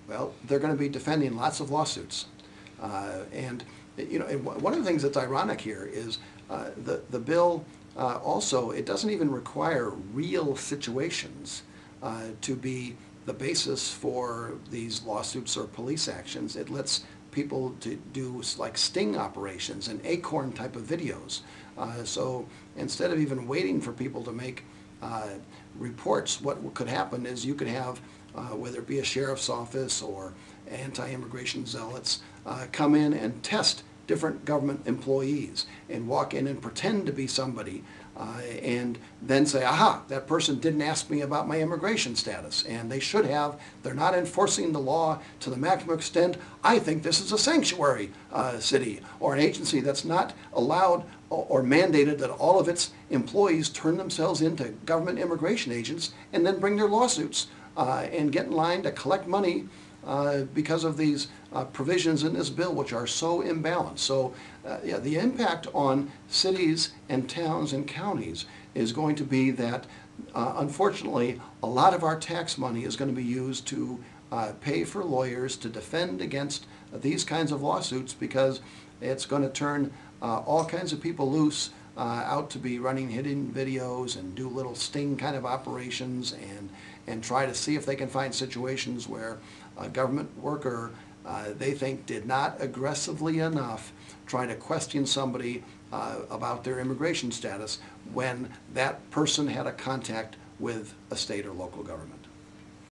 Well, they're going to be defending lots of lawsuits. And one of the things that's ironic here is the bill also, it doesn't even require real situations to be the basis for these lawsuits or police actions. It lets people to do like sting operations and acorn type of videos. So instead of even waiting for people to make reports, what could happen is you could have, whether it be a sheriff's office or anti-immigration zealots, come in and test different government employees and walk in and pretend to be somebody and then say, aha, that person didn't ask me about my immigration status, and they should have. They're not enforcing the law to the maximum extent. I think this is a sanctuary city or an agency that's not allowed or mandated that all of its employees turn themselves into government immigration agents and then bring their lawsuits and get in line to collect money because of these provisions in this bill, which are so imbalanced. So yeah, the impact on cities and towns and counties is going to be that unfortunately a lot of our tax money is going to be used to pay for lawyers to defend against these kinds of lawsuits, because it's going to turn all kinds of people loose out to be running hidden videos and do little sting kind of operations and try to see if they can find situations where a government worker they think did not aggressively enough try to question somebody about their immigration status when that person had a contact with a state or local government.